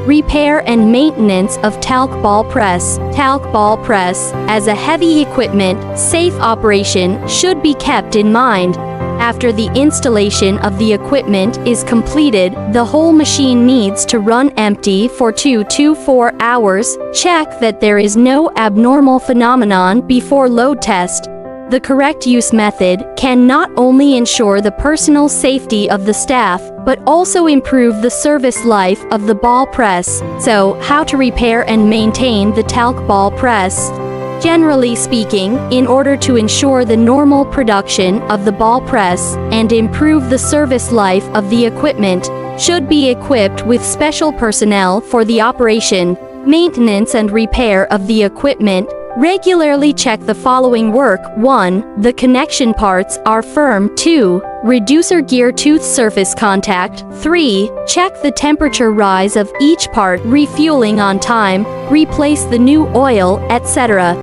Repair and maintenance of talc ball press. Talc ball press, as a heavy equipment, safe operation should be kept in mind. After the installation of the equipment is completed, the whole machine needs to run empty for 2 to 4 hours. Check that there is no abnormal phenomenon before load test. The correct use method can not only ensure the personal safety of the staff, but also improve the service life of the ball press. So, how to repair and maintain the talc ball press? Generally speaking, in order to ensure the normal production of the ball press and improve the service life of the equipment, should be equipped with special personnel for the operation, maintenance and repair of the equipment. Regularly check the following work. 1. The connection parts are firm. 2. Reducer gear tooth surface contact. 3. Check the temperature rise of each part. Refueling on time. Replace the new oil, etc.